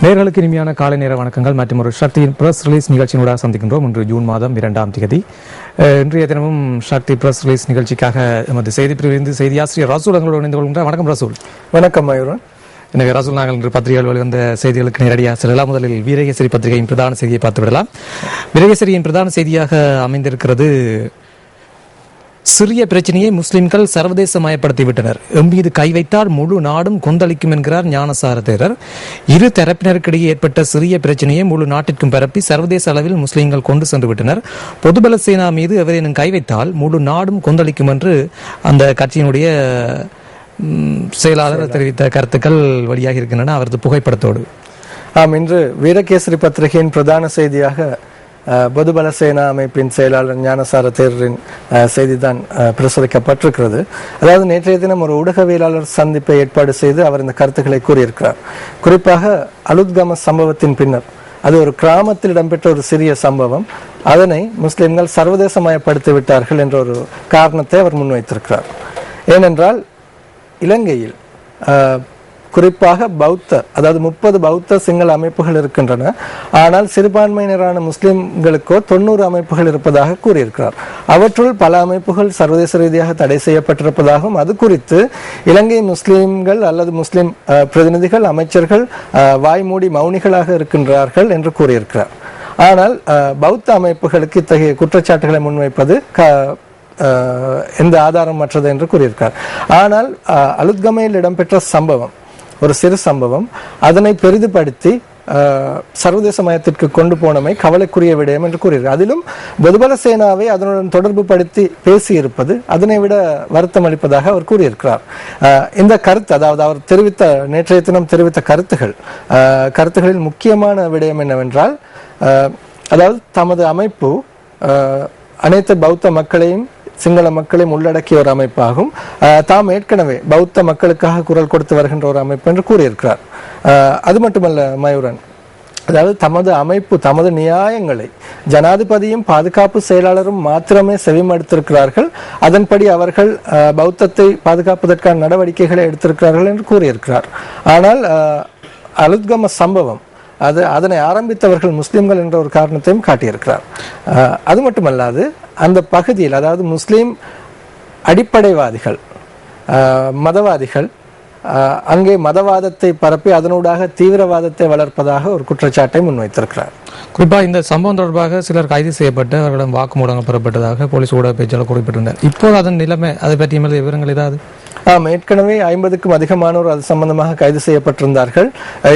நேயர்களுக்கு இனிமையான காலை நேர வணக்கங்கள் மற்றும் ஒரு சக்தியின் பிரஸ் ரிலீஸ் நிகழ்ச்சியினூடாக சந்திக்கின்றோம். இன்று ஜூன் மாதம் 2ஆம் தேதி. இன்றைய தினமும் சக்தி பிரஸ் ரிலீஸ் நிகழ்ச்சிக்காக எமது செய்தி பிரிவிலிருந்து செய்தியாசிரியர் ரசூல் எங்களோடு இணைந்து கொள்கின்றார். வணக்கம் ரசூல். வணக்கம் மயூரன். எனவே ரசூல், நாங்கள் இன்று பத்திரிகைகள் வெளிவந்த செய்திகளுக்கு நேரடியாக செல்லலாம். முதலில் வீரகேசரி பத்திரிகையின் பிரதான செய்தியை பார்த்து விடலாம். வீரகேசரியின் பிரதான செய்தியாக அமைந்திருக்கிறது, சிறிய பிரச்சனையை முஸ்லிம்கள் சர்வதேசமயப்படுத்திவிட்டனர். எம்மீது கை வைத்தால் முழு நாடும் கொந்தளிக்கும் என்கிறார் ஞானசார தேரர். இரு தரப்பினருக்கிடையே ஏற்பட்ட சிறிய பிரச்சனையை முழு நாட்டிற்கும் பரப்பி சர்வதேச அளவில் முஸ்லிம்கள் கொண்டு சென்று விட்டனர். பொதுபல சேனா மீது எவரேனும் கை வைத்தால் முழு நாடும் கொந்தளிக்கும் என்று அந்த கட்சியினுடைய செயலாளர் தெரிவித்த கருத்துக்கள் வெளியாக இருக்கின்றன, அவரது புகைப்படத்தோடு. இன்று வீரகேசரி பத்திரிகையின் பிரதான செய்தியாக பொதுபல சேனா அமைப்பின் செயலாளர் ஞானசார தேரரின் செய்திதான் பிரசுரிக்கப்பட்டிருக்கிறது. அதாவது, நேற்றைய தினம் ஒரு ஊடகவியலாளர் சந்திப்பை ஏற்பாடு செய்து அவர் இந்த கருத்துக்களை கூறியிருக்கிறார். குறிப்பாக அலுத்கம சம்பவத்தின் பின்னர், அது ஒரு கிராமத்தில் இடம்பெற்ற ஒரு சிறிய சம்பவம், அதனை முஸ்லிம்கள் சர்வதேசமயப்படுத்தி விட்டார்கள் என்ற ஒரு காரணத்தை அவர் முன்வைத்திருக்கிறார். ஏனென்றால் இலங்கையில் குறிப்பாக அதாவது 30 பௌத்த சிங்கள அமைப்புகள் இருக்கின்றன. ஆனால் சிறுபான்மையினரான முஸ்லிம்களுக்கோ 90 அமைப்புகள் இருப்பதாக கூறியிருக்கிறார். அவற்றுள் பல அமைப்புகள் சர்வதேச ரீதியாக தடை செய்யப்பட்டிருப்பதாகவும், அது குறித்து இலங்கை முஸ்லிம்கள் அல்லது முஸ்லிம் பிரதிநிதிகள், அமைச்சர்கள் வாய்மூடி மௌனிகளாக இருக்கின்றார்கள் என்று கூறியிருக்கிறார். ஆனால் பௌத்த அமைப்புகளுக்கு இத்தகைய குற்றச்சாட்டுகளை முன்வைப்பது எந்த ஆதாரமற்றது என்று கூறியிருக்கிறார். ஆனால் அலுத்கமையில் இடம்பெற்ற சம்பவம் ஒரு சிறு சம்பவம், அதனை பெரிதுபடுத்தி சர்வதேச மயத்திற்கு கொண்டு போனமை கவலைக்குரிய விடயம் என்று கூறுகிறார். அதிலும் பொதுபல சேனாவை அதனுடன் தொடர்பு படுத்தி பேசியிருப்பது அதனை விட வருத்தம் அளிப்பதாக அவர் கூறியிருக்கிறார். இந்த கருத்து, அதாவது அவர் நேற்றைய தினம் தெரிவித்த கருத்துகளில் முக்கியமான விடயம் என்னவென்றால், அதாவது தமது அமைப்பு அனைத்து பௌத்த மக்களையும் சிங்கள மக்களையும் உள்ளடக்கிய ஒரு அமைப்பாகும். தாம் ஏற்கனவே பௌத்த மக்களுக்காக குரல் கொடுத்து வருகின்ற ஒரு அமைப்பு என்று கூறியிருக்கிறார். அது மட்டுமல்ல மயூரன், அதாவது தமது அமைப்பு தமது நியாயங்களை ஜனாதிபதியும் பாதுகாப்பு செயலாளரும் மாத்திரமே செவிமடுத்திருக்கிறார்கள். அதன்படி அவர்கள் பௌத்தத்தை பாதுகாப்பதற்கான நடவடிக்கைகளை எடுத்திருக்கிறார்கள் என்று கூறியிருக்கிறார். ஆனால் அலுத்கம சம்பவம், அதனை ஆரம்பித்தவர்கள் முஸ்லிம்கள் என்ற ஒரு காரணத்தையும் காட்டியிருக்கிறார். அது மட்டுமல்லாது, அந்த பகுதியில், அதாவது முஸ்லிம் அடிப்படைவாதிகள், மதவாதிகள் அங்கே மதவாதத்தை பரப்பி அதனூடாக தீவிரவாதத்தை வளர்ப்பதாக ஒரு குற்றச்சாட்டை முன்வைத்திருக்கிறார். குறிப்பாக இந்த சம்பவம் தொடர்பாக சிலர் கைது செய்யப்பட்டு அவர்களிடம் வாக்குமூலங்கள் பெறப்பட்டதாக போலீஸ் ஊடக பேச்சாளர் குறிப்பிட்டிருந்தார். இப்போது அதன் நிலைமை, அதை பற்றிய விவரங்கள் ஏதாவது? ஏற்கனவே 50க்கும் அதிகமானோர் அது சம்பந்தமாக கைது செய்யப்பட்டிருந்தார்கள்.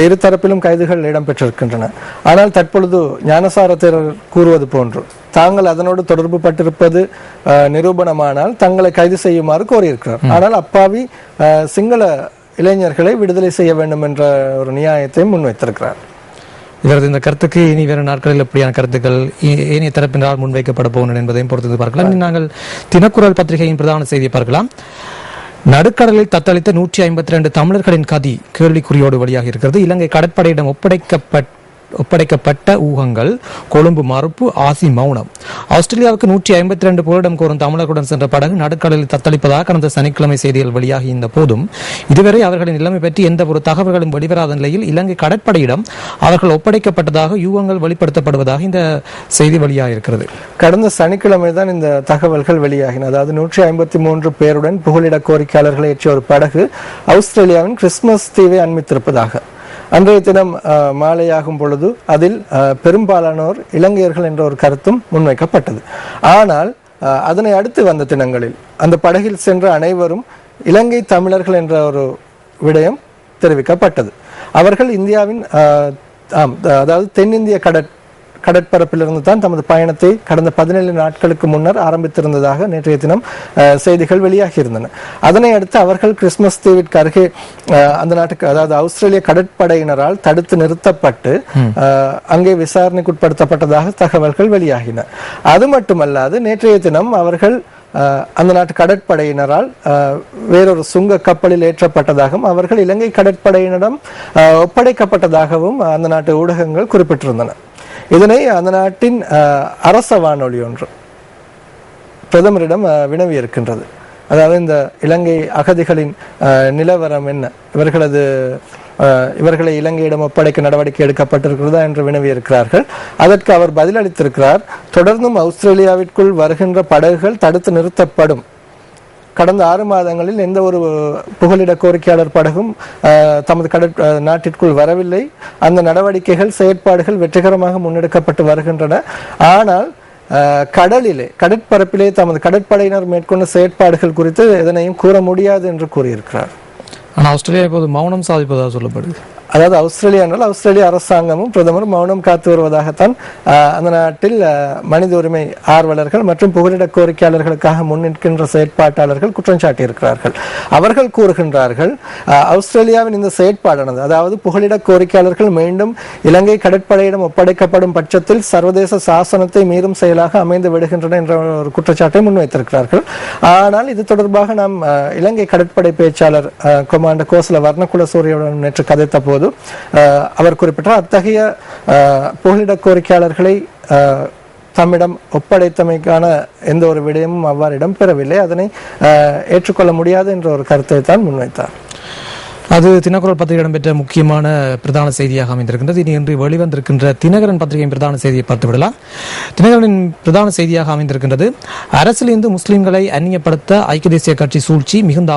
இருதரப்பிலும் கைதுகள் இடம்பெற்றிருக்கின்றன. ஆனால் தற்பொழுது ஞானசார தேரர் கூறுவது போன்று, தாங்கள் அதனோடு தொடர்பு பட்டிருப்பது நிரூபணமானால் தங்களை கைது செய்யுமாறு கோரியிருக்கிறார். ஆனால் அப்பாவி சிங்கள இளைஞர்களை விடுதலை செய்ய வேண்டும் என்ற ஒரு நியாயத்தையும் முன்வைத்திருக்கிறார். இவரது இந்த கருத்துக்கு இனி வேறு நாட்களில் எப்படியான கருத்துக்கள் ஏனைய தரப்பினரால் முன்வைக்கப்பட போகணும் என்பதையும் பொறுத்து பார்க்கலாம். நாங்கள் தினக்குரல் பத்திரிகையின் பிரதான செய்தியை பார்க்கலாம். நடுக்கடலில் தத்தளித்த 152 தமிழர்களின் கதி கேள்விக்குறியோடு வழியாக இருக்கிறது. இலங்கை கடற்படையிடம் ஒப்படைக்கப்பட்ட ஊகங்கள், கொழும்பு மறுப்பு, ஆசி மௌனம். ஆஸ்திரேலியாவுக்கு 152 புகலிடம் கோரும் தமிழர்களுடன் சென்ற படகு நடுக்கடலில் தத்தளிப்பதாக கடந்த சனிக்கிழமை செய்திகள் வெளியாகி இருந்த போதும் இதுவரை அவர்களின் நிலைமை பற்றி எந்த ஒரு தகவல்களும் வெளிவராத நிலையில் இலங்கை கடற்படையிடம் அவர்கள் ஒப்படைக்கப்பட்டதாக யூகங்கள் வெளிப்படுத்தப்படுவதாக இந்த செய்தி வெளியாக இருக்கிறது. கடந்த சனிக்கிழமை தான் இந்த தகவல்கள் வெளியாகின. அதாவது 153 பேருடன் புகலிட கோரிக்கையாளர்களை ஏற்றிய ஒரு படகு ஆஸ்திரேலியாவின் கிறிஸ்துமஸ் தீவை அண்மித்திருப்பதாக அன்றைய தினம் மாலையாகும் பொழுது அதில் பெரும்பாலானோர் இலங்கையர்கள் என்ற ஒரு கருத்தும் முன்வைக்கப்பட்டது. ஆனால் அதனை அடுத்து வந்த தினங்களில் அந்த படகில் சென்ற அனைவரும் இலங்கை தமிழர்கள் என்ற ஒரு விடயம் தெரிவிக்கப்பட்டது. அவர்கள் இந்தியாவின் அதாவது தென்னிந்திய கடற்பரப்பிலிருந்து தான் தமது பயணத்தை கடந்த 17 நாட்களுக்கு முன்னர் ஆரம்பித்திருந்ததாக நேற்றைய தினம் செய்திகள் வெளியாகி இருந்தன. அதனை அடுத்து அவர்கள் கிறிஸ்துமஸ் தீவிற்கு அருகே அந்த நாட்டுக்கு, அதாவது ஆஸ்திரேலிய கடற்படையினரால் தடுத்து நிறுத்தப்பட்டு அங்கே விசாரணைக்கு உட்படுத்தப்பட்டதாக தகவல்கள் வெளியாகின. அது மட்டுமல்லாது, நேற்றைய தினம் அவர்கள் அந்த நாட்டு கடற்படையினரால் வேறொரு சுங்க கப்பலில் ஏற்றப்பட்டதாகவும் அவர்கள் இலங்கை கடற்படையினரிடம் ஒப்படைக்கப்பட்டதாகவும் அந்த நாட்டு ஊடகங்கள் குறிப்பிட்டிருந்தன. இதனை அந்த நாட்டின் அரச வானொலி ஒன்று பிரதமரிடம் வினவி இருக்கின்றது. அதாவது, இந்த இலங்கை அகதிகளின் நிலவரம் என்ன, இவர்களது இவர்களை இலங்கையிடம் ஒப்படைக்க நடவடிக்கை எடுக்கப்பட்டிருக்கிறதா என்று வினவியிருக்கிறார்கள். அதற்கு அவர் பதிலளித்திருக்கிறார், தொடர்ந்தும் ஆஸ்திரேலியாவிற்குள் வருகின்ற படகுகள் தடுத்து நிறுத்தப்படும். கடந்த 6 மாதங்களில் எந்த ஒரு புகலிட கோரிக்கையாளர் படகும் தமது நாட்டிற்குள் வரவில்லை. அந்த நடவடிக்கைகள் செயற்பாடுகள் வெற்றிகரமாக முன்னெடுக்கப்பட்டு வருகின்றன. ஆனால் கடற்பரப்பிலே தமது கடற்படையினர் மேற்கொண்ட செயற்பாடுகள் குறித்து எதனையும் கூற முடியாது என்று கூறியிருக்கிறார். ஆனால் ஆஸ்திரேலியா இப்போது மௌனம் சாதிப்பதாக சொல்லப்படுது. அதாவது ஆஸ்திரேலியா என்றால் ஆஸ்திரேலிய அரசாங்கமும் பிரதமரும் மௌனம் காத்து வருவதாகத்தான் அந்த நாட்டில் மனித உரிமை ஆர்வலர்கள் மற்றும் புகலிட கோரிக்கையாளர்களுக்காக முன்னிற்கின்ற செயற்பாட்டாளர்கள் குற்றம் சாட்டியிருக்கிறார்கள். அவர்கள் கூறுகின்றார்கள், ஆஸ்திரேலியாவின் இந்த செயற்பாடானது, அதாவது புகலிட கோரிக்கையாளர்கள் மீண்டும் இலங்கை கடற்படையிடம் ஒப்படைக்கப்படும் பட்சத்தில் சர்வதேச சாசனத்தை மீறும் செயலாக அமைந்து விடுகின்றன என்ற ஒரு குற்றச்சாட்டை முன்வைத்திருக்கிறார்கள். ஆனால் இது தொடர்பாக நாம் இலங்கை கடற்படை பேச்சாளர் கொமாண்டர் கோசல வர்ணகுலசூரியவுடன் நேற்று கதைத்த போது அவர் குறிப்பிட்டார், அத்தகைய புகலிட கோரிக்கையாளர்களை தம்மிடம் ஒப்படைத்தமைக்கான எந்த ஒரு விடயமும் அவ்வாறு இடம்பெறவில்லை, அதனை ஏற்றுக்கொள்ள முடியாது என்ற ஒரு கருத்தை தான் முன்வைத்தார். அது தினக்குரல் பத்திரிகை இடம்பெற்ற முக்கியமான பிரதான செய்தியாக அமைந்திருக்கின்றது. இனி இன்று வெளிவந்திருக்கின்ற தினகரன் பத்திரிகையின் பிரதான செய்தியை பார்த்து விடலாம். தினகரனின் பிரதான செய்தியாக அமைந்திருக்கின்றது, அரசிலிருந்து முஸ்லிம்களை அந்நியப்படுத்த ஐக்கிய தேசிய கட்சி சூழ்ச்சி, மிகுந்த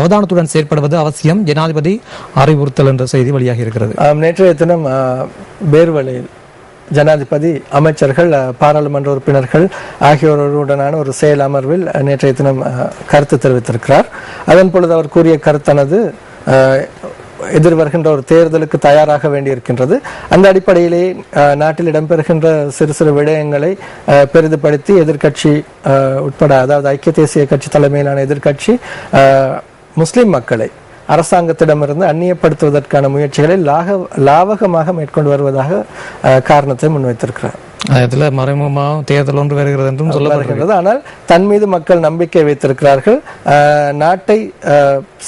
அவதானத்துடன் செயற்படுவது அவசியம், ஜனாதிபதி அறிவுறுத்தல் என்ற செய்தி வெளியாகி இருக்கிறது. நேற்றைய தினம் பேர்வளையில் ஜனாதிபதி, அமைச்சர்கள், பாராளுமன்ற உறுப்பினர்கள் ஆகியோருடனான ஒரு செயல் அமர்வில் நேற்றைய தினம் கருத்து தெரிவித்திருக்கிறார். அதன் பொழுது அவர் கூறிய கருத்தானது, எதிர்வருகின்ற ஒரு தேர்தலுக்கு தயாராக வேண்டியிருக்கின்றது. அந்த அடிப்படையிலே நாட்டில் இடம்பெறுகின்ற சிறு சிறு விடயங்களை பெரிதுபடுத்தி எதிர்கட்சி உட்பட, அதாவது ஐக்கிய தேசிய கட்சி தலைமையிலான எதிர்கட்சி முஸ்லிம் மக்களை அரசாங்கத்திடமிருந்து அந்நியப்படுத்துவதற்கான முயற்சிகளை லாவகமாக மேற்கொண்டு வருவதாக காரணத்தை முன்வைத்திருக்கிறார். அதில் மறைமுகமாக தேர்தல் ஒன்று வருகிறது என்றும் சொல்லப்படுகிறது. ஆனால் தன் மீது மக்கள் நம்பிக்கை வைத்திருக்கிறார்கள். நாட்டை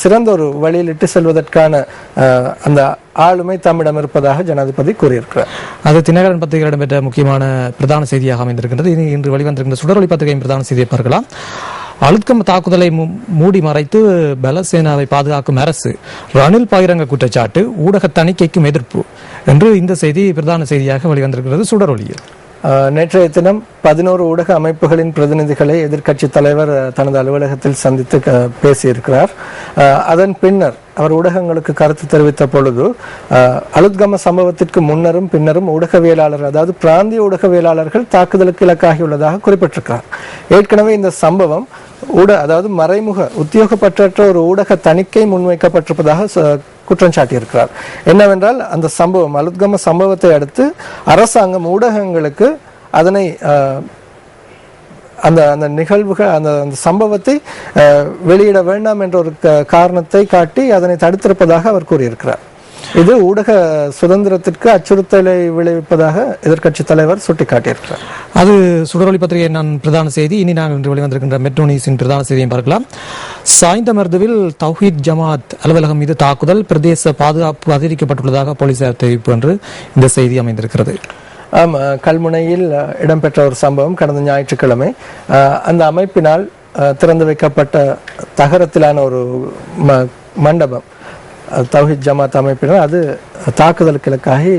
சிறந்த ஒரு வழியில் இட்டு செல்வதற்கான அந்த ஆளுமை தம்மிடம் இருப்பதாக ஜனாதிபதி கூறியிருக்கிறார். அது தினகரன் பத்திரிகை இடம்பெற்ற முக்கியமான பிரதான செய்தியாக அமைந்திருக்கின்றது. இனி இன்று வெளிவந்திருக்கின்ற சுடரொளி பத்திரிகையின் பிரதான செய்தியை பார்க்கலாம். அழுத்கம தாக்குதலை மூடி மறைத்து பலசேனாவை பாதுகாக்கும் அரசு, ரணில் பகிரங்க குற்றச்சாட்டு, ஊடக தணிக்கைக்கும் எதிர்ப்பு என்று இந்த செய்தி பிரதான செய்தியாக வெளிவந்திருக்கிறது சுடரொளியில். நேற்றைய தினம் 11 ஊடக அமைப்புகளின் பிரதிநிதிகளை எதிர்க்கட்சி தலைவர் தனது அலுவலகத்தில் சந்தித்து பேசியிருக்கிறார். அதன் பின்னர் அவர் ஊடகங்களுக்கு கருத்து தெரிவித்த பொழுது, அலுத்கம சம்பவத்திற்கு முன்னரும் பின்னரும் ஊடகவியலாளர்கள், அதாவது பிராந்திய ஊடகவியலாளர்கள் தாக்குதலுக்கு இலக்காகியுள்ளதாக குறிப்பிட்டிருக்கிறார். ஏற்கனவே இந்த சம்பவம் அதாவது மறைமுக உத்தியோகப்பற்ற ஒரு ஊடக தணிக்கை முன்வைக்கப்பட்டிருப்பதாக குற்றம் சாட்டியிருக்கிறார். என்னவென்றால், அந்த சம்பவம், அலுத்கம சம்பவத்தை அடுத்து அரசாங்கம் ஊடகங்களுக்கு அதனை அந்த நிகழ்வுகள், அந்த சம்பவத்தை வெளியிட வேண்டாம் என்ற ஒரு காரணத்தை காட்டி அதனை தடுத்திருப்பதாக அவர் கூறியிருக்கிறார். இது ஊடக சுதந்திரத்திற்கு அச்சுறுத்தலை விளைவிப்பதாக எதிர்க்கட்சி தலைவர் சுட்டிக்காட்டியிருக்கிறார். அது சுடரொளி பத்திரிகை நான் பிரதான செய்தி. இனி நாங்கள் இன்று வெளிவந்திருக்கின்ற மெட்ரோ நியூஸின் பிரதான செய்தியை பார்க்கலாம். சாய்ந்தமருதுவில் தௌஹீத் ஜமாத் அலுவலகம் மீது தாக்குதல், பிரதேச பாதுகாப்பு அதிகரிக்கப்பட்டுள்ளதாக போலீசார் தெரிவிப்பு என்று இந்த செய்தி அமைந்திருக்கிறது. கல்முனையில் இடம்பெற்ற ஒரு சம்பவம் கடந்த ஞாயிற்றுக்கிழமை. அந்த அமைப்பினால் திறந்து வைக்கப்பட்ட தகரத்திலான ஒரு மண்டபம், தௌஹீத் ஜமாத் அமைப்பினால் அது தாக்குதலுக்கு இலக்காகி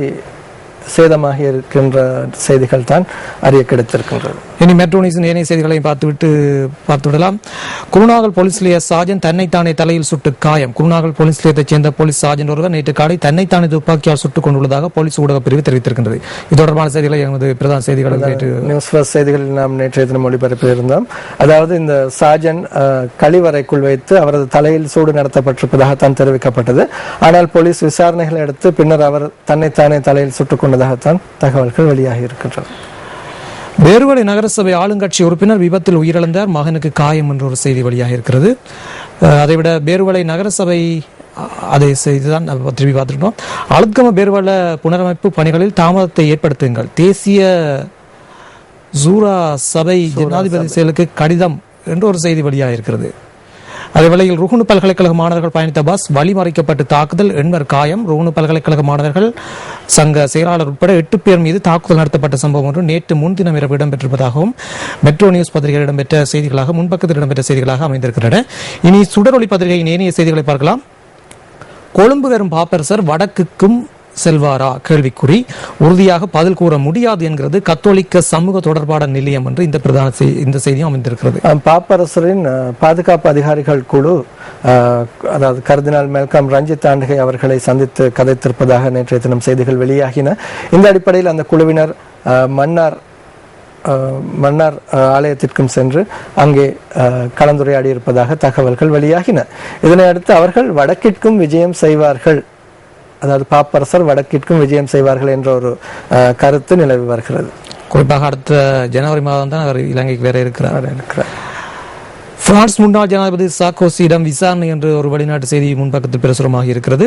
சேதமாகி இருக்கின்ற செய்திகள் தான் அறிய கிடைத்திருக்கின்றது. இனி மெட்ரோ நியூஸின் ஏனைய செய்திகளையும் பார்த்து விடலாம். குருநாகல் போலீஸ் நிலைய சார்ஜன் தன்னைத்தானே தலையில் சுட்டு காயம். குருநாகல் போலீஸ் நிலையத்தைச் சேர்ந்த போலீஸ் சார்ஜன் ஒருவர் நேற்று காலை தன்னைத்தானே துப்பாக்கியால் சுட்டுக் கொண்டுள்ளதாக போலீஸ் ஊடக பிரிவு தெரிவித்திருக்கின்றது. இது தொடர்பான செய்திகளை எமது பிரதான செய்திகள் நியூஸ் ஃபர்ஸ்ட் செய்திகளில் நாம் நேற்றைய தினம் ஒளிபரப்பியிருந்தோம். அதாவது இந்த சார்ஜன் கழிவறைக்குள் வைத்து அவரது தலையில் சூடு நடத்தப்பட்டிருப்பதாகத்தான் தெரிவிக்கப்பட்டது. ஆனால் போலீஸ் விசாரணைகளை எடுத்து பின்னர் அவர் தன்னைத்தானே தலையில் சுட்டுக் கொண்டதாகத்தான் தகவல்கள் வெளியாகி இருக்கின்றன. பேருவளை நகரசபை ஆளுங்கட்சி உறுப்பினர் விபத்தில் உயிரிழந்தார், மகனுக்கு காயம் என்ற ஒரு செய்தி வெளியாக இருக்கிறது. அதைவிட பேருவளை நகரசபை அதை செய்துதான் திரும்பி பார்த்துட்டோம். அழுத்கம பேருவள புனரமைப்பு பணிகளில் தாமதத்தை ஏற்படுத்துங்கள், தேசிய ஜூரா சபை ஜனாதிபதி செயலுக்கு கடிதம் என்று ஒரு செய்தி வெளியாக இருக்கிறது. அதேவேளையில் ருகுணு பல்கலைக்கழக மாணவர்கள் பயணித்த பஸ் வழிமறைக்கப்பட்டு தாக்குதல், 80 காயம். ருகுணு பல்கலைக்கழக மாணவர்கள் சங்க செயலாளர் உட்பட 8 பேர் மீது தாக்குதல் நடத்தப்பட்ட சம்பவம் ஒன்று நேற்று முன்தினம் இரவு இடம்பெற்றிருப்பதாகவும் மெட்ரோ நியூஸ் பத்திரிகையில் இடம்பெற்ற செய்திகளாக, முன்பக்கத்தில் இடம்பெற்ற செய்திகளாக அமைந்திருக்கின்றன. இனி சுடரொளி பத்திரிகையின் ஏனைய செய்திகளை பார்க்கலாம். கொழும்பு வரும் பாப்பரசர் வடக்குக்கும் செல்வாரா கேள்விக்குறி, உறுதியாக பதில் கூற முடியாது என்கிறது கத்தோலிக்க சமூக தொடர்பாடல் நிலையம் என்று இந்த செய்தியும் அமைந்திருக்கிறது. பாப்பரசரின் பாதுகாப்பு அதிகாரிகள் குழு அதாவது கர்தினால் மெல்கம் ரஞ்சித் ஆண்டகை அவர்களை சந்தித்து கதைத்திருப்பதாக நேற்றைய தினம் செய்திகள் வெளியாகின. இந்த அடிப்படையில் அந்த குழுவினர் மன்னார் ஆலயத்திற்கும் சென்று அங்கே கலந்துரையாடி இருப்பதாக தகவல்கள் வெளியாகின. இதனை அடுத்து அவர்கள் வடக்கிற்கும் விஜயம் செய்வார்கள், அதாவது பாப்பரசர் வடக்கிற்கும் விஜயம் செய்வார்கள் என்ற ஒரு கருத்து நிலவி வருகிறது. குறிப்பாக அடுத்த ஜனவரி மாதம் தான் அவர் இலங்கைக்கு வேற இருக்கிறார். பிரான்ஸ் முன்னாள் ஜனாதிபதி சார்க்கோசியிடம் விசாரணை என்று ஒரு வெளிநாட்டு செய்தி முன்பக்கத்தில் பிரசுரமாக இருக்கிறது.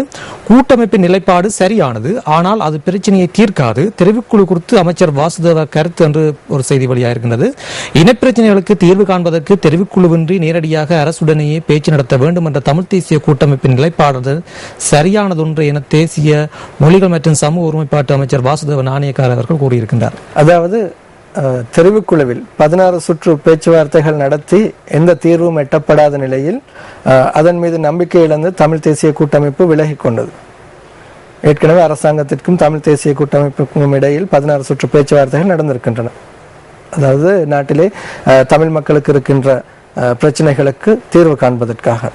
கூட்டமைப்பின் நிலைப்பாடு சரியானது, ஆனால் அது பிரச்சனையை தீர்க்காது. தெரிவுக்குழு குறித்து அமைச்சர் வாசுதேவ கருத்து என்று ஒரு செய்தி வெளியாகிருக்கின்றது. இனப்பிரச்சனைகளுக்கு தீர்வு காண்பதற்கு தெரிவுக்குழுவின்றி நேரடியாக அரசுடனேயே பேச்சு நடத்த வேண்டும் என்ற தமிழ் தேசிய கூட்டமைப்பின் நிலைப்பாடு சரியானதொன்று என தேசிய மொழிகள் மற்றும் சமூக ஒருமைப்பாட்டு அமைச்சர் வாசுதேவ நாணயக்கார் அவர்கள் கூறியிருக்கின்றார். அதாவது தெரிவுக்குழுவில் 16 சுற்று பேச்சுவார்த்தைகள் நடத்தி எந்த தீர்வும் எட்டப்படாத நிலையில் அதன் மீது நம்பிக்கை இழந்து தமிழ் தேசிய கூட்டமைப்பு விலகி கொண்டது. ஏற்கனவே அரசாங்கத்திற்கும் தமிழ் தேசிய கூட்டமைப்புக்கும் இடையில் 16 சுற்று பேச்சுவார்த்தைகள் நடந்திருக்கின்றன. அதாவது நாட்டிலே தமிழ் மக்களுக்கு இருக்கின்ற பிரச்சனைகளுக்கு தீர்வு காண்பதற்காக.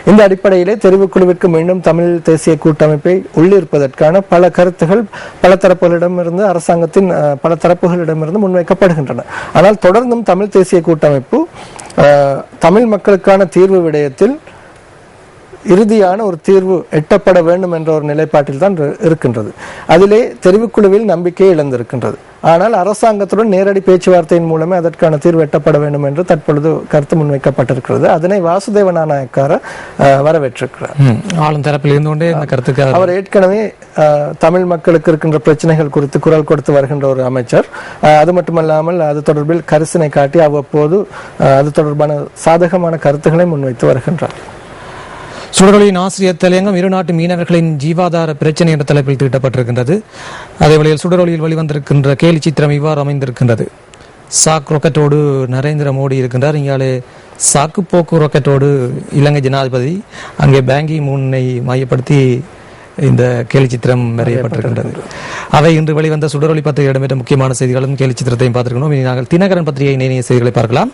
இந்த அடிப்படையிலே தெரிவுக்குழுவிற்கு மீண்டும் தமிழ் தேசிய கூட்டமைப்பை உள்ளிருப்பதற்கான பல கருத்துகள் பல தரப்புகளிடமிருந்து அரசாங்கத்தின் பல தரப்புகளிடமிருந்து முன்வைக்கப்படுகின்றன. ஆனால் தொடர்ந்தும் தமிழ் தேசிய கூட்டமைப்பு தமிழ் மக்களுக்கான தீர்வு விடயத்தில் இறுதியான ஒரு தீர்வு எட்டப்பட வேண்டும் என்ற ஒரு நிலைப்பாட்டில் தான் இருக்கின்றது. அதிலே தெரிவுக்குழுவில் நம்பிக்கையை இழந்திருக்கின்றது. ஆனால் அரசாங்கத்துடன் நேரடி பேச்சுவார்த்தையின் மூலமே அதற்கான தீர்வு எட்டப்பட வேண்டும் என்று தற்பொழுது கருத்து முன்வைக்கப்பட்டிருக்கிறது. அதனை வாசுதேவ நாணயக்கார வரவேற்றிருக்கிறார். ஆளும் தரப்பில் இருந்து கொண்டே இந்த கருத்துக்கு அவர் ஏற்கனவே தமிழ் மக்களுக்கு இருக்கின்ற பிரச்சனைகள் குறித்து குரல் கொடுத்து வருகின்ற ஒரு அமைச்சர். அது மட்டுமல்லாமல் அது தொடர்பில் கரிசனை காட்டி அவ்வப்போது அது தொடர்பான சாதகமான கருத்துக்களை முன்வைத்து வருகின்றார். சுடரொலியின் ஆசிரியர் தலையங்கம் இரு நாட்டு மீனவர்களின் ஜீவாதார பிரச்சனை என்ற தலைப்பில் தீட்டப்பட்டிருக்கின்றது. அதே வழியில் சுடரொலியில் வெளிவந்திருக்கின்ற கேலி சித்திரம் இவ்வாறு அமைந்திருக்கின்றது. சாக் ராக்கெட்டோடு நரேந்திர மோடி இருக்கின்றார். இங்காலே சாக்கு போக்கு ராக்கெட்டோடு இலங்கை ஜனாதிபதி, அங்கே பேங்கி மூனை மையப்படுத்தி இந்த கேலி சித்திரம் வரையப்பட்டிருக்கின்றது. அவை இன்று வெளிவந்த சுடரொலி பத்திரிகை இடம்பெற்ற முக்கியமான செய்திகளும் கேலி சித்திரத்தையும் பார்த்திருக்கணும். இனி நாங்கள் தினகரன் பத்திரிகை நேரிய செய்திகளை பார்க்கலாம்.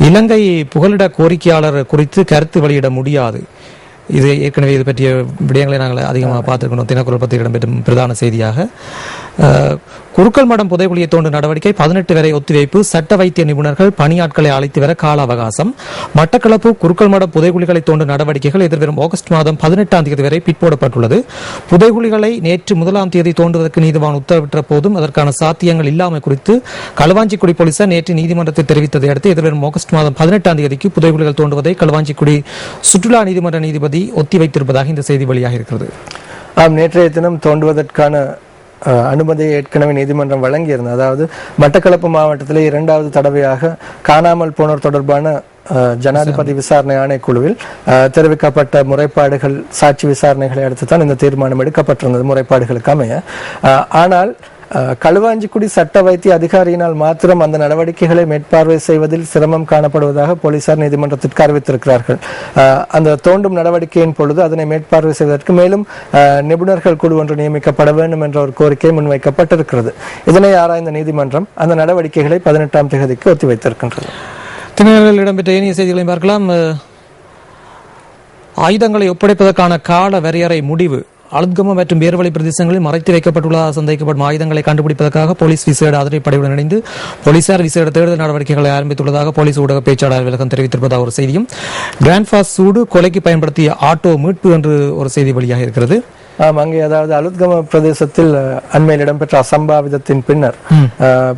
இலங்கை புகலிட கோரிக்கையாளர் குறித்து கருத்து வெளியிட முடியாது. இது ஏற்கனவே இது பற்றிய விடயங்களை நாங்கள் அதிகமாக பார்த்துருக்கணும். தினக்குரல் பத்திரிகை இடம்பெற்ற பிரதான செய்தியாக குருக்கள் மடம் புதைகுழியை தோண்டும் நடவடிக்கை 18 வரை ஒத்திவைப்பு. சட்ட வைத்திய நிபுணர்கள் பணியாட்களை அழைத்து வர கால அவகாசம். மட்டக்களப்பு குருக்கள் மடம் புதைகுழிகளை தோண்டும் நடவடிக்கைகள் எதிர்வரும் ஆகஸ்ட் மாதம் 18ஆம் தேதி வரை பிற்போடப்பட்டுள்ளது. புதைகுழிகளை நேற்று 1ஆம் தேதி தோண்டுவதற்கு நீதிவான் உத்தரவிட்ட போதும் அதற்கான சாத்தியங்கள் இல்லாமை குறித்து களுவாஞ்சிக்குடி போலீசார் நேற்று நீதிமன்றத்தில் தெரிவித்ததை அடுத்து எதிர்வரும் ஆகஸ்ட் மாதம் 18ஆம் தேதிக்கு புதைகுழிகள் தோண்டுவதை களுவாஞ்சிக்குடி சுற்றுலா நீதிமன்ற நீதிபதி ஒத்திவைத்திருப்பதாக இந்த செய்தி வெளியாக இருக்கிறது. நேற்றைய தினம் தோண்டுவதற்கான அனுமதியை ஏற்கனவே நீதிமன்றம் வழங்கியிருந்தது. அதாவது மட்டக்களப்பு மாவட்டத்திலே 2வது தடவையாக காணாமல் போனோர் தொடர்பான ஜனாதிபதி விசாரணை ஆணைக்குழுவில் தெரிவிக்கப்பட்ட முறைப்பாடுகள் சாட்சி விசாரணைகளை அடுத்து தான் இந்த தீர்மானம் எடுக்கப்பட்டிருந்தது முறைப்பாடுகளுக்கு அமைய. ஆனால் களுவாஞ்சிக்குடி சட்ட வைத்திய அதிகாரியினால் மாத்திரம் அந்த நடவடிக்கைகளை மேற்பார்வை செய்வதில் சிரமம் காணப்படுவதாக போலீசார் நீதிமன்றத்திற்கு அறிவித்திருக்கிறார்கள். அந்த தோண்டும் நடவடிக்கையின் பொழுது அதனை மேற்பார்வை செய்வதற்கு மேலும் நிபுணர்கள் குழு ஒன்று நியமிக்கப்பட வேண்டும் என்ற ஒரு கோரிக்கை முன்வைக்கப்பட்டிருக்கிறது. இதனை ஆராய்ந்த நீதிமன்றம் அந்த நடவடிக்கைகளை 18ஆம் தேதிக்கு ஒத்திவைத்திருக்கின்றது. தினகரனில் இடம்பெற்ற ஏனைய செய்திகளையும் பார்க்கலாம். ஆயுதங்களை ஒப்படைப்பதற்கான கால வரையறை முடிவு. அலுத்கம மற்றும் வேர்வழி பிரதேசங்களில் மறைத்து வைக்கப்பட்டுள்ளதாக சந்தேகிக்கப்படும் ஆயுதங்களை கண்டுபிடிப்பதற்காக போலீஸ் விசேட அதிரடிப்படையுடன் இணைந்து போலீசார் விசேட தேடுதல் நடவடிக்கைகளை ஆரம்பித்துள்ளதாக போலீஸ் ஊடக பேச்சாளர் அலுவலகம் தெரிவித்திருப்பதாக ஒரு செய்தியும், கிராண்ட் பாஸ் சூடு கொலைக்கு பயன்படுத்திய ஆட்டோ மீட்பு என்று ஒரு செய்தி வெளியாக இருக்கிறது. அங்கே அதாவது அலுத்கம பிரதேசத்தில் அண்மையில் இடம்பெற்ற அசம்பாவிதத்தின் பின்னர்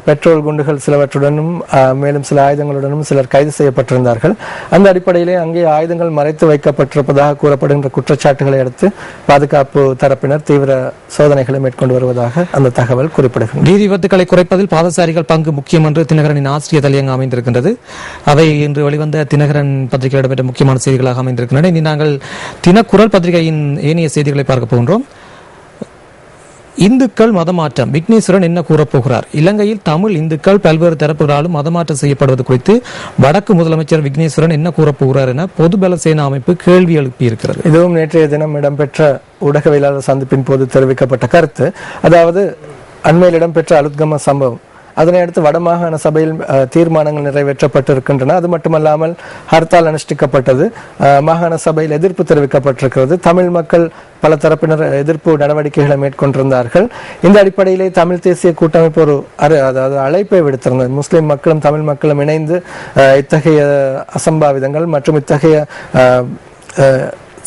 பெட்ரோல் குண்டுகள் சிலவற்றுடனும் மேலும் சில ஆயுதங்களுடனும் சிலர் கைது செய்யப்பட்டிருந்தார்கள். அந்த அடிப்படையிலே அங்கே ஆயுதங்கள் மறைத்து வைக்கப்பட்டிருப்பதாக கூறப்படுகின்ற குற்றச்சாட்டுகளை அடுத்து பாதுகாப்பு தரப்பினர் தீவிர சோதனைகளை மேற்கொண்டு வருவதாக அந்த தகவல் குறிப்பிடுகிறது. நீதி விபத்துக்களை குறைப்பதில் பாதசாரிகள் பங்கு முக்கியம் என்று தினகரனின் ஆசிரியர் தலையங்கம் அமைந்திருக்கின்றது. அவை இன்று வெளிவந்த தினகரன் பத்திரிகை இடம்பெற்ற முக்கியமான செய்திகளாக அமைந்திருக்கின்றன. இனி நாங்கள் தினக்குரல் பத்திரிகையின் ஏனைய செய்திகளை பார்க்க போகின்றோம். இந்துக்கள் மதமாற்றம் விக்னேஸ்வரன் என்ன கூறப்போகிறார்? இலங்கையில் தமிழ் இந்துக்கள் பல்வேறு தரப்புகளாலும் மதமாற்றம் செய்யப்படுவது குறித்து வடக்கு முதலமைச்சர் விக்னேஸ்வரன் என்ன கூறப்போகிறார் என பொதுபல சேனா அமைப்பு கேள்வி எழுப்பியிருக்கிறது. இதுவும் நேற்றைய தினம் இடம்பெற்ற ஊடகவியலாளர் சந்திப்பின் போது தெரிவிக்கப்பட்ட கருத்து. அதாவது அண்மையில் இடம்பெற்ற அலுத்கம சம்பவம், அதனை அடுத்து வடமாகாண சபையில் தீர்மானங்கள் நிறைவேற்றப்பட்டிருக்கின்றன. அது மட்டுமல்லாமல் ஹர்த்தால் அனுஷ்டிக்கப்பட்டது. மாகாண சபையில் எதிர்ப்பு தெரிவிக்கப்பட்டிருக்கிறது. தமிழ் மக்கள் பல தரப்பினர் எதிர்ப்பு நடவடிக்கைகளை மேற்கொண்டிருந்தார்கள். இந்த அடிப்படையிலே தமிழ் தேசிய கூட்டமைப்பு ஒரு அதாவது அழைப்பை விடுத்திருந்தது. முஸ்லிம் மக்களும் தமிழ் மக்களும் இணைந்து இத்தகைய அசம்பாவிதங்கள் மற்றும் இத்தகைய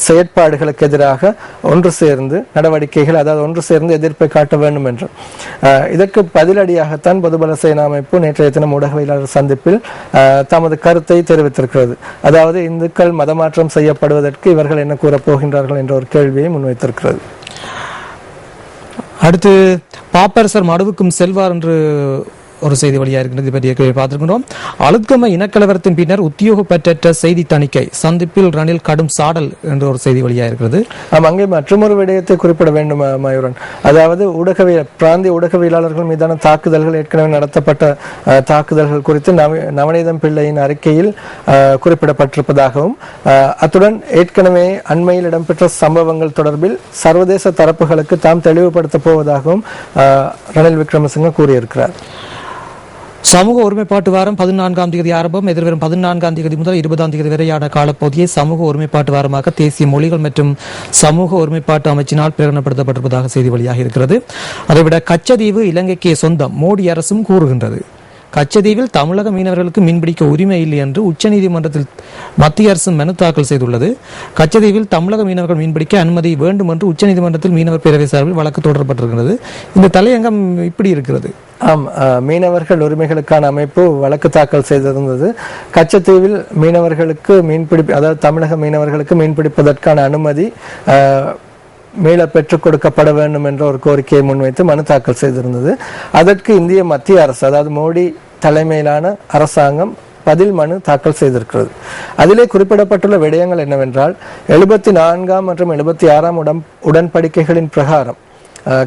செயற்பாடுகளுக்கு எதிராக ஒன்று சேர்ந்து நடவடிக்கைகள், அதாவது ஒன்று சேர்ந்து எதிர்ப்பை காட்ட வேண்டும் என்று. இதற்கு பதிலடியாகத்தான் பொதுபல சேனா அமைப்பு நேற்றைய தினம் ஊடகவியலாளர் சந்திப்பில் தமது கருத்தை தெரிவித்திருக்கிறது. அதாவது இந்துக்கள் மதமாற்றம் செய்யப்படுவதற்கு இவர்கள் என்ன கூறப் போகின்றார்கள் என்ற ஒரு கேள்வியை முன்வைத்திருக்கிறது. அடுத்து பாப்பரசர் மடுவுக்கும் செல்வார் என்று ஒரு செய்தி வழியாக இருக்கிறது பற்றிய கேள்வி பார்த்திருக்கிறோம். அலுத்கம இனக்கலவரத்தின் பின்னர் உத்தியோகப்பற்ற செய்தி தணிக்கை சந்திப்பில் ரணில் கடும் சாடல் என்ற ஒரு செய்தி வழியாக இருக்கிறது. அங்கே மற்றொரு விடயத்தை குறிப்பிட வேண்டும் மயூரன். அதாவது பிராந்திய ஊடகவியலாளர்கள் மீதான தாக்குதல்கள், ஏற்கனவே நடத்தப்பட்ட தாக்குதல்கள் குறித்து நவநீதம் பிள்ளையின் அறிக்கையில் குறிப்பிடப்பட்டிருப்பதாகவும், அத்துடன் ஏற்கனவே அண்மையில் இடம்பெற்ற சம்பவங்கள் தொடர்பில் சர்வதேச தரப்புகளுக்கு தாம் தெளிவுபடுத்தப் போவதாகவும் ரணில் விக்ரமசிங்க கூறியிருக்கிறார். சமூக ஒருமைப்பாட்டு வாரம் 14ஆம் தேதி ஆரம்பம். எதிர்வரும் 14ஆம் தேதி முதல் 20ஆம் தேதி வரையான காலப்பகுதியை சமூக ஒருமைப்பாட்டு வாரமாக தேசிய மொழிகள் மற்றும் சமூக ஒருமைப்பாட்டு அமைச்சினால் பிரகடனப்படுத்தப்பட்டிருப்பதாக செய்தி வழியாக இருக்கிறது. அதைவிட கச்சதீவு இலங்கைக்கு சொந்தம் மோடி அரசும் கூறுகின்றது. கச்சதீவில் தமிழக மீனவர்களுக்கு மீன்பிடிக்க உரிமை இல்லை என்று உச்சநீதிமன்றத்தில் மத்திய அரசு மனு தாக்கல் செய்துள்ளது. கச்சதீவில் தமிழக மீனவர்கள் மீன்பிடிக்க அனுமதி வேண்டும் என்று உச்சநீதிமன்றத்தில் மீனவர் பேரவை சார்பில் வழக்கு தொடரப்பட்டிருக்கிறது. இந்த தலையங்கம் இப்படி இருக்கிறது. ஆம், மீனவர்கள் உரிமைகளுக்கான அமைப்பு வழக்கு தாக்கல் செய்திருந்தது. கச்சத்தீவில் மீனவர்களுக்கு அதாவது தமிழக மீனவர்களுக்கு மீன்பிடிப்பதற்கான அனுமதி மீள பெற்றுக் கொடுக்கப்பட வேண்டும் என்ற ஒரு கோரிக்கையை முன்வைத்து மனு தாக்கல் செய்திருந்தது. அதற்கு இந்திய மத்திய அரசு, அதாவது மோடி தலைமையிலான அரசாங்கம் பதில் மனு தாக்கல் செய்திருக்கிறது. அதிலே குறிப்பிடப்பட்டுள்ள விடயங்கள் என்னவென்றால், 74 மற்றும் 76 உடன்படிக்கைகளின் பிரகாரம்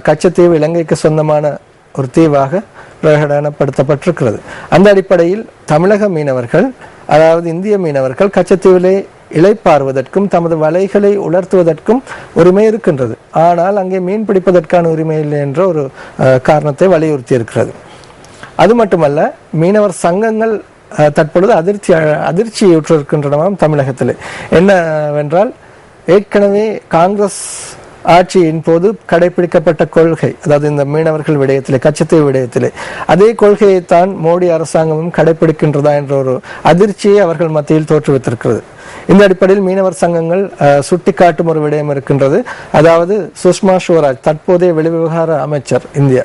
கச்சத்தீவு இலங்கைக்கு சொந்தமான ஒரு தீவாக பிரகடனப்படுத்தப்பட்டிருக்கிறது. அந்த அடிப்படையில் தமிழக மீனவர்கள், அதாவது இந்திய மீனவர்கள் கச்சத்தீவிலே இளைப்பாறுவதற்கும் தமது வலைகளை உலர்த்துவதற்கும் உரிமை இருக்கின்றது. ஆனால் அங்கே மீன் பிடிப்பதற்கான உரிமை இல்லை என்ற ஒரு காரணத்தை வலியுறுத்தி இருக்கிறது. அது மட்டுமல்ல, மீனவர் சங்கங்கள் தற்பொழுது அதிர்ச்சியுற்றிருக்கின்றனவாம் தமிழகத்திலே. என்னவென்றால், ஏற்கனவே காங்கிரஸ் ஆட்சியின் போது கடைபிடிக்கப்பட்ட கொள்கை, அதாவது இந்த மீனவர்கள் விடயத்திலே, கச்சத்தீவு விடயத்திலே, அதே கொள்கையைத்தான் மோடி அரசாங்கமும் கடைபிடிக்கின்றதா என்ற ஒரு அதிர்ச்சியை அவர்கள் மத்தியில் தோற்றுவித்திருக்கிறது. இந்த அடிப்படையில் மீனவர் சங்கங்கள் சுட்டிக்காட்டும் ஒரு விடயம் இருக்கின்றது. அதாவது சுஷ்மா ஸ்வராஜ், தற்போதைய வெளிவிவகார அமைச்சர், இந்திய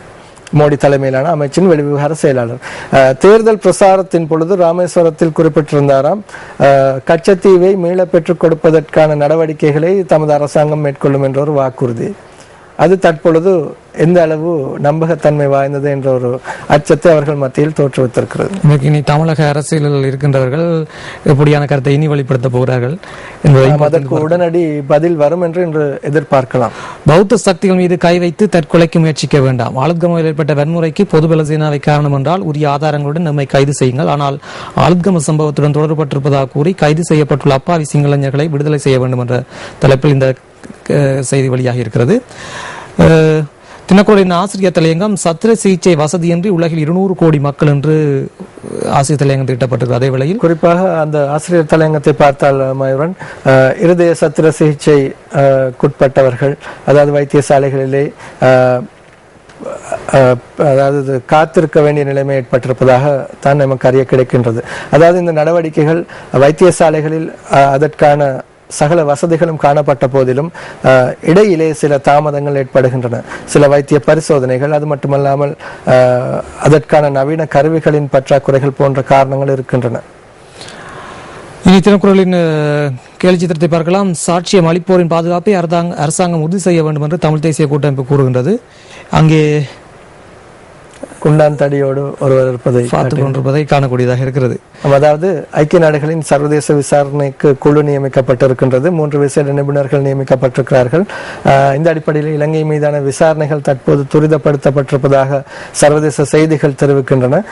மோடி தலைமையிலான அமைச்சின் வெளிவிவகார செயலாளர், தேர்தல் பிரசாரத்தின் பொழுது ராமேஸ்வரத்தில் குறிப்பிட்டிருந்தாராம், கச்சத்தீவை மீள பெற்றுக் கொடுப்பதற்கான நடவடிக்கைகளை தமது அரசாங்கம் மேற்கொள்ளும் என்ற ஒரு வாக்குறுதி. அது தற்பொழுது எந்த அளவு நம்பகத்தன்மை வாய்ந்தது என்ற ஒரு அச்சத்தை அவர்கள் மத்தியில் தோற்றுவித்திருக்கிறது. இனி தமிழக அரசியலில் இருக்கின்றவர்கள் எப்படியான கருத்தை இனி வெளிப்படுத்த போகிறார்கள் அதற்கு உடனடி பதில் வரும் என்று இன்று எதிர்பார்க்கலாம். பௌத்த சக்திகள் மீது கை வைத்து தற்கொலைக்கு முயற்சிக்க வேண்டாம். ஆளுத்கமையில் ஏற்பட்ட வன்முறைக்கு பொதுபல சேனாவை காரணம் என்றால் உரிய ஆதாரங்களுடன் நம்மை கைது செய்யுங்கள். ஆனால் ஆளுத்கம சம்பவத்துடன் தொடர்பட்டிருப்பதாக கூறி கைது செய்யப்பட்டுள்ள அப்பாவி சிங்களஞர்களை விடுதலை செய்ய வேண்டும் என்ற தலைப்பில் இந்த செய்தி வழியாக இருக்கிறது. தினக்கோளின் ஆசிரியர் தலையங்கம் சத்திர சிகிச்சை வசதியின்றி உலகில் 200 கோடி மக்கள் என்று ஆசிரியர் தலையங்கம் திட்டப்பட்டிருக்கு. அதே வேளையில் குறிப்பாக அந்த ஆசிரியர் தலையங்கத்தை பார்த்தால் மயூரன், இருதய சத்திர சிகிச்சைக்குட்பட்டவர்கள், அதாவது வைத்தியசாலைகளிலே அதாவது காத்திருக்க வேண்டிய நிலைமை ஏற்பட்டிருப்பதாக தான் நமக்கு அறிய கிடைக்கின்றது. அதாவது இந்த நடவடிக்கைகள் வைத்தியசாலைகளில் அதற்கான சகல வசதிகளும் காணப்பட்ட போதிலும் இடையிலே சில தாமதங்கள் ஏற்படுகின்றன. சில வைத்திய பரிசோதனைகள், அது மட்டுமல்லாமல் அதற்கான நவீன கருவிகளின் பற்றாக்குறைகள் போன்ற காரணங்கள் இருக்கின்றன. இனி தினக்குரலின் கேள்வி சித்திரத்தை பார்க்கலாம். சாட்சியம் அளிப்போரின் பாதுகாப்பை அரசாங்கம் உறுதி செய்ய வேண்டும் என்று தமிழ் தேசிய கூட்டமைப்பு கூறுகின்றது. அங்கே குண்டான் தடியோடு ஒருவர் இருப்பதை பார்த்துக் கொண்டிருப்பதை காணக்கூடியதாக இருக்கிறது. அதாவது ஐக்கிய நாடுகளின் சர்வதேச விசாரணைக்கு குழு நியமிக்கப்பட்டிருக்கின்றது. 3 விசேட நிபுணர்கள் நியமிக்கப்பட்டிருக்கிறார்கள். இந்த அடிப்படையில் இலங்கை மீதான விசாரணைகள் தற்போது துரிதப்படுத்தப்பட்டிருப்பதாக சர்வதேச செய்திகள் தெரிவிக்கின்றன.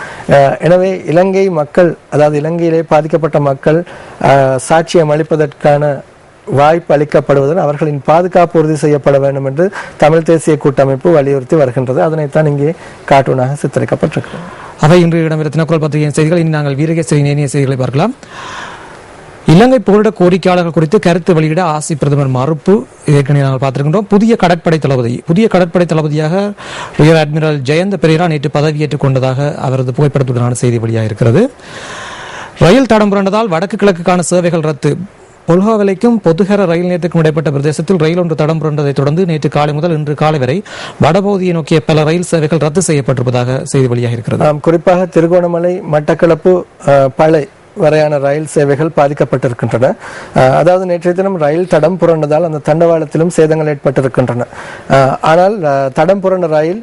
எனவே இலங்கை மக்கள், அதாவது இலங்கையிலே பாதிக்கப்பட்ட மக்கள் சாட்சியம் அளிப்பதற்கான வாய்ப்பு அளிக்கப்படுவதுடன் அவர்களின் பாதுகாப்பு உறுதி செய்யப்பட வேண்டும் என்று தமிழ் தேசிய கூட்டமைப்பு வலியுறுத்தி வருகின்றது. அதனைத்தான் இங்கே கார்ட்டூனாக சித்தரிக்கப்பட்டிருக்கிறது. அவை இன்று இடம்பெற்ற தினக்குரல் பத்திரிகையின் செய்திகள். இனி நாங்கள் வீரகேசரியின் ஏனைய செய்திகளை பார்க்கலாம். இலங்கை போரிட கோரிக்கையாளர்கள் குறித்து கருத்து வெளியிட ஆசி பிரதமர் மறுப்பு. ஏற்கனவே நாங்கள் பார்த்திருக்கின்றோம். புதிய கடற்படை தளபதியாக ரியர் அட்மிரல் ஜெயந்த பெரேரா நேற்று பதவியேற்றுக் கொண்டதாக அவரது புகைப்படத்துடனான செய்தி வெளியாக இருக்கிறது. ரயில் தடம் புரண்டதால் வடக்கு கிழக்குக்கான சேவைகள் ரத்து. பொல்ஹாவிலைக்கும் பொதுகர ரயில் நிலையத்துக்கும் இடைப்பட்ட பிரதேசத்தில் ரயில் ஒன்று தடம் புரண்டதை தொடர்ந்து நேற்று காலை முதல் இன்று காலை வரை வடபகுதியை நோக்கிய பல ரயில் சேவைகள் ரத்து செய்யப்பட்டிருப்பதாக செய்தி வெளியாக இருக்கிறது. குறிப்பாக திருகோணமலை, மட்டக்களப்பு, பளை வரையான ரயில் சேவைகள் பாதிக்கப்பட்டிருக்கின்றன. அதாவது நேற்றைய தினம் ரயில் தடம் புரண்டதால் அந்த தண்டவாளத்திலும் சேதங்கள் ஏற்பட்டிருக்கின்றன. ஆனால் தடம் புரண்ட ரயில்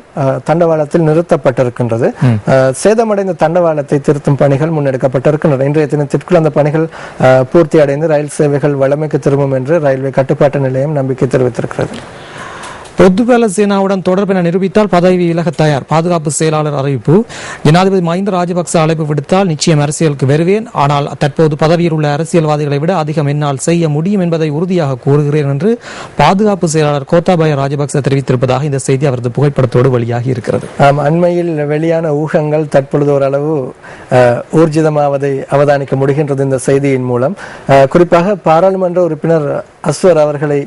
தண்டவாளத்தில் நிறுத்தப்பட்டிருக்கின்றது. சேதமடைந்த தண்டவாளத்தை திருத்தும் பணிகள் முன்னெடுக்கப்பட்டிருக்கின்றன. இன்றைய தினத்திற்குள் அந்த பணிகள் பூர்த்தி அடைந்து ரயில் சேவைகள் வழமைக்கு திரும்பும் என்று ரயில்வே கட்டுப்பாட்டு நிலையம் நம்பிக்கை தெரிவித்திருக்கிறது. பொதுபல சேனாவுடன் தொடர்பென நிரூபித்தால் பதவி விலக தயார். பாதுகாப்பு செயலாளர் அறிவிப்பு. ஜனாதிபதி மஹிந்த ராஜபக்ச அழைப்பு விடுத்தால் நிச்சயம் அரசியலுக்கு வருவேன். ஆனால் தற்போது பதவியில் உள்ள அரசியல்வாதிகளை விட அதிகம் என்னால் செய்ய முடியும் என்பதை உறுதியாக கூறுகிறேன் என்று பாதுகாப்பு செயலாளர் கோத்தாபய ராஜபக்ச தெரிவித்திருப்பதாக இந்த செய்தி அவரது புகைப்படத்தோடு வெளியாகி இருக்கிறது. அண்மையில் வெளியான ஊகங்கள் தற்பொழுது ஓரளவு ஊர்ஜிதமாவதை அவதானிக்க முடிகின்றது இந்த செய்தியின் மூலம். குறிப்பாக பாராளுமன்ற உறுப்பினர் அஸ்வர் அவர்களை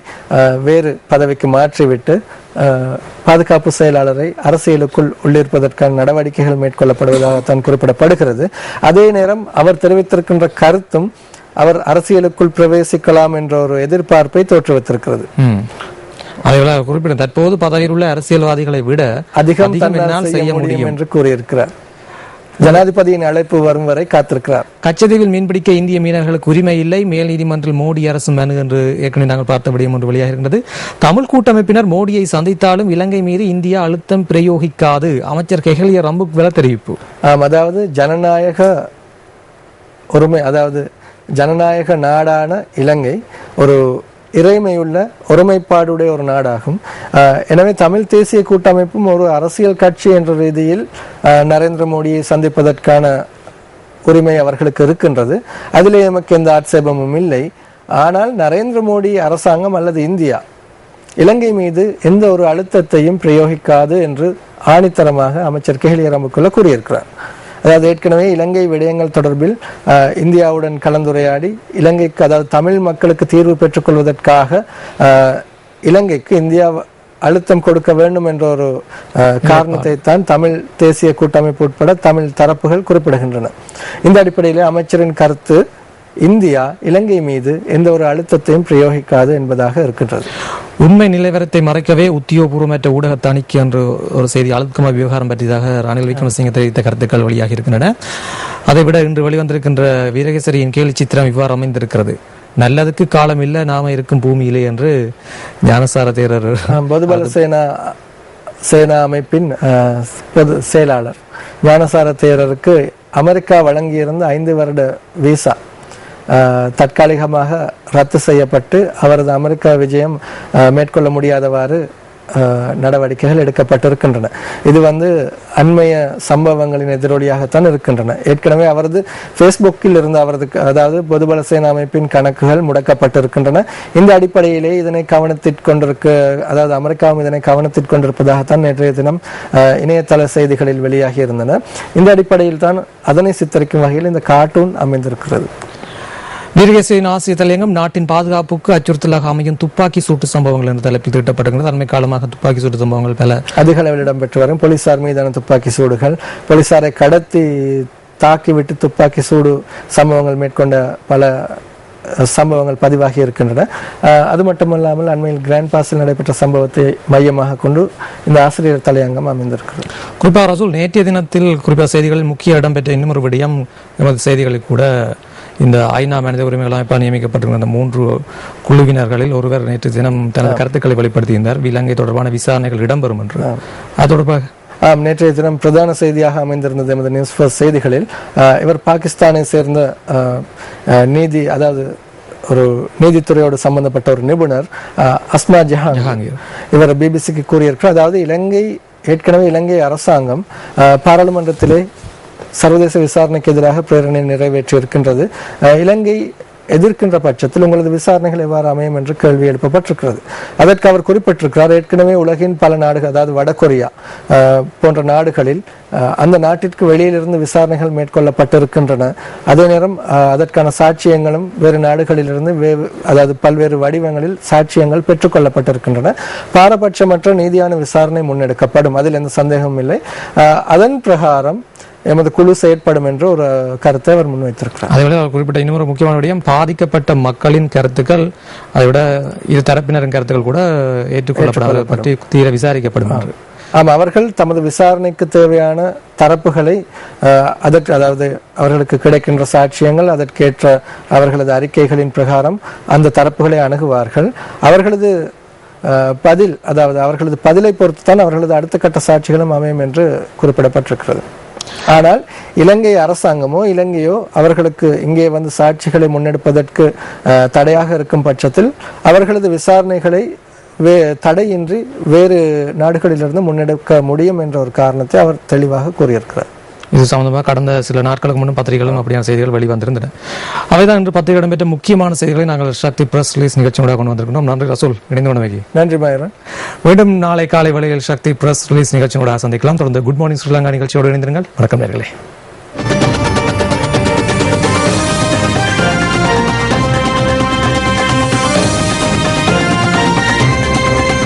வேறு பதவிக்கு மாற்றிவிட்டு பாதுகாப்பு செயலாளரை அரசியலுக்குள் உள்ளிருப்பதற்கான நடவடிக்கைகள் மேற்கொள்ளப்படுவதாகத்தான் குறிப்பிடப்படுகிறது. அதே நேரம் அவர் தெரிவித்திருக்கின்ற கருத்தும் அவர் அரசியலுக்குள் பிரவேசிக்கலாம் என்ற ஒரு எதிர்பார்ப்பை தோற்றுவித்திருக்கிறது. அதேபோல குறிப்பிட்ட தற்போது பதவியில் உள்ள அரசியல்வாதிகளை விட அதிகம் செய்ய முடியும் என்று கூறியிருக்கிறார். ஜனாதிபதியின் அழைப்பு வரும் வரை காத்திருக்கிறார். கச்சதீவில் மீன்பிடிக்க இந்திய மீனவர்களுக்கு உரிமை இல்லை. மேல் நீதிமன்றில் மோடி அரசு மனு என்று ஏற்கனவே நாங்கள் பார்த்த விடயம் ஒன்று வெளியாக இருந்தது. தமிழ் கூட்டமைப்பினர் மோடியை சந்தித்தாலும் இலங்கை மீது இந்தியா அழுத்தம் பிரயோகிக்காது. அமைச்சர் கெஹலிய ரம்புக்வெல தெரிவிப்பு. அதாவது ஜனநாயக நாடான இலங்கை ஒரு இறைமையுள்ள ஒருமைப்பாடுடைய ஒரு நாடாகும். எனவே தமிழ் தேசிய கூட்டமைப்பும் ஒரு அரசியல் கட்சி என்ற ரீதியில் நரேந்திர மோடியை சந்திப்பதற்கான உரிமை அவர்களுக்கு இருக்கின்றது. அதிலே எமக்கு எந்த ஆட்சேபமும் இல்லை. ஆனால் நரேந்திர மோடி அரசாங்கம் அல்லது இந்தியா இலங்கை மீது எந்த ஒரு அழுத்தத்தையும் பிரயோகிக்காது என்று ஆணித்தரமாக அமைச்சர் கெஹலிய ரம்புக்வெல கூறியிருக்கிறார். அதாவது ஏற்கனவே இலங்கை விடயங்கள் தொடர்பில் இந்தியாவுடன் கலந்துரையாடி இலங்கைக்கு, அதாவது தமிழ் மக்களுக்கு தீர்வு பெற்றுக் கொள்வதற்காக இலங்கைக்கு இந்தியா அழுத்தம் கொடுக்க வேண்டும் என்ற ஒரு காரணத்தை தான் தமிழ் தேசிய கூட்டமைப்பு உட்பட தமிழ் தரப்புகள் குறிப்பிடுகின்றன. இந்த அடிப்படையிலே அமைச்சரின் கருத்து இந்தியா இலங்கை மீது எந்த ஒரு அழுத்தத்தையும் பிரயோகிக்காது என்பதாக இருக்கின்றது. உண்மை நிலவரத்தை மறைக்கவே உத்தியோகபூர்வமற்ற ஊடக தணிக்கை என்று ஒரு செய்தி அழுத்தமாக விவகாரம் பற்றியதாக ரணில் விக்ரமசிங்க தெரிவித்த கருத்துக்கள் வெளியாக இருக்கின்றன. அதைவிட இன்று வெளிவந்திருக்கின்ற வீரகேசரியின் கேலி சித்திரம் இவ்வாறு அமைந்திருக்கிறது. நல்லதுக்கு காலம் இல்லை, நாம இருக்கும் பூமியிலே என்று ஞானசார தேரர், பொதுபல சேனா அமைப்பின் பொது செயலாளர் ஞானசார தேரருக்கு அமெரிக்கா வழங்கியிருந்த 5 வருட விசா தற்காலிகமாக ரத்து செய்யப்பட்டு அவரது அமெரிக்கா விஜயம் மேற்கொள்ள முடியாதவாறு நடவடிக்கைகள் எடுக்கப்பட்டிருக்கின்றன. இது அண்மைய சம்பவங்களின் எதிரொலியாகத்தான் இருக்கின்றன. ஏற்கனவே அவரது பேஸ்புக்கில் இருந்து அதாவது பொதுபல சேனா அமைப்பின் கணக்குகள் முடக்கப்பட்டிருக்கின்றன. இந்த அடிப்படையிலே இதனை அதாவது அமெரிக்காவும் இதனை கவனத்தில் கொண்டிருப்பதாகத்தான் நேற்றைய தினம் இணையதள செய்திகளில் வெளியாகி இருந்தன. இந்த அடிப்படையில் தான் அதனை சித்தரிக்கும் வகையில் இந்த கார்ட்டூன் அமைந்திருக்கிறது. வீரகேசரியின் ஆசிய தலையங்கம் நாட்டின் பாதுகாப்புக்கு அச்சுறுத்தலாக அமையும் துப்பாக்கி சூட்டு சம்பவங்கள் என்ற தலைப்பில் திட்டப்பட்டிருக்கிறது. அண்மை காலமாக துப்பாக்கி சூட்டு சம்பவங்கள் பல அதிக அளவில் இடம்பெற்று வரும். போலீசார் மீதான துப்பாக்கி சூடுகள், போலீசாரை கடத்தி தாக்கிவிட்டு துப்பாக்கி சூடு சம்பவங்கள் மேற்கொண்ட பல சம்பவங்கள் பதிவாகி இருக்கின்றன. அது மட்டுமல்லாமல் அண்மையில் கிராண்ட் பாஸில் நடைபெற்ற சம்பவத்தை மையமாக கொண்டு இந்த ஆசிரியர் தலையங்கம் அமைந்திருக்கிறது. குறிப்பாக ரசூல், நேற்றைய தினத்தில் குறிப்பாக செய்திகளில் முக்கிய இடம்பெற்ற இன்னும் ஒரு விடயம் எமது செய்திகளில் கூட இந்த ஐநா மனித உரிமைகள் அமைப்பாக நியமிக்கப்பட்டிருந்த அந்த 3 குழுவினர்களில் ஒருவர் நேற்று தினம் தனது கருத்துக்களை வெளிப்படுத்தியிருந்தார். இலங்கை தொடர்பான விசாரணைகள் இடம்பெறும் என்று. அது தொடர்பாக நேற்றைய தினம் பிரதான செய்தியாக அமைந்திருந்தது எமது நியூஸ் ஃபர்ஸ்ட் செய்திகளில் இவர் பாகிஸ்தானை சேர்ந்த நீதி, அதாவது ஒரு நீதித்துறையோடு சம்பந்தப்பட்ட ஒரு நிபுணர் அஸ்மா ஜஹாங்கீர் இவர் பிபிசிக்கு கூறியிருக்கிறார். அதாவது ஏற்கனவே இலங்கை அரசாங்கம் பாராளுமன்றத்திலே சர்வதேச விசாரணைக்கு எதிராக பிரேரணை நிறைவேற்றி இருக்கின்றது. இலங்கை எதிர்க்கின்ற பட்சத்தில் உங்களது விசாரணைகள் எவ்வாறு அமையும் என்று கேள்வி எழுப்பப்பட்டிருக்கிறது. அதற்கு அவர் குறிப்பிட்டிருக்கிறார், ஏற்கனவே உலகின் பல நாடுகள், அதாவது வடகொரியா போன்ற நாடுகளில் அந்த நாட்டிற்கு வெளியிலிருந்து விசாரணைகள் மேற்கொள்ளப்பட்டிருக்கின்றன. அதே நேரம் அதற்கான சாட்சியங்களும் வேறு நாடுகளிலிருந்து அதாவது பல்வேறு வடிவங்களில் சாட்சியங்கள் பெற்றுக்கொள்ளப்பட்டிருக்கின்றன. பாரபட்சமற்ற நீதியான விசாரணை முன்னெடுக்கப்படும், அதில் எந்த சந்தேகமும் இல்லை. அதன் பிரகாரம் எமது குழு செயற்படும் என்று ஒரு கருத்தை அவர் முன்வைத்திருக்கிறார். அதேவிட அவர் குறிப்பிட்ட இன்னொரு முக்கியமான விடயம், பாதிக்கப்பட்ட மக்களின் கருத்துக்கள், அதைவிட இரு தரப்பினரின் கருத்துக்கள் கூட ஏற்றுக்கொள்ளப்படாத பற்றி தீர விசாரிக்கப்படும். ஆமா, அவர்கள் தமது விசாரணைக்கு தேவையான தரப்புகளை அதாவது அவர்களுக்கு கிடைக்கின்ற சாட்சியங்கள், அதற்கேற்ற அவர்களது அறிக்கைகளின் பிரகாரம் அந்த தரப்புகளை அணுகுவார்கள். அவர்களது பதில், அதாவது அவர்களது பதிலை பொறுத்துத்தான் அவர்களது அடுத்த கட்ட சாட்சிகளும் அமையும் என்று குறிப்பிடப்பட்டிருக்கிறது. ஆனால் இலங்கை அரசாங்கமோ இலங்கையோ அவர்களுக்கு இங்கே வந்து சாட்சிகளை முன்னெடுப்பதற்கு தடையாக இருக்கும் பட்சத்தில் அவர்களது விசாரணைகளை தடையின்றி வேறு நாடுகளிலிருந்து முன்னெடுக்க முடியும் என்ற ஒரு காரணத்தை அவர் தெளிவாக கூறியிருக்கிறார். இது சம்பந்தமாக கடந்த சில நாட்களுக்கு முன்னும் பத்திரிகைகளும் அப்படியான செய்திகள் வெளிவந்திருந்தன. அவைதான் இன்று பத்திரிகை இடம்பெற்ற முக்கியமான செய்திகளை நாங்கள் சக்தி பிரஸ் ரிலீஸ் நிகழ்ச்சியோட கொண்டு வந்திருக்கிறோம். நன்றி ரசூல், இணைந்து கொண்டமைக்கு நன்றி மாயரன். மீண்டும் நாளை காலை வேளையில் சக்தி பிரஸ் ரிலீஸ் நிகழ்ச்சியோட சந்திக்கலாம். தொடர்ந்து குட் மார்னிங் ஸ்ரீலங்கா நிகழ்ச்சியோடு இணைந்திருங்கள். வணக்கம் நேயர்களே.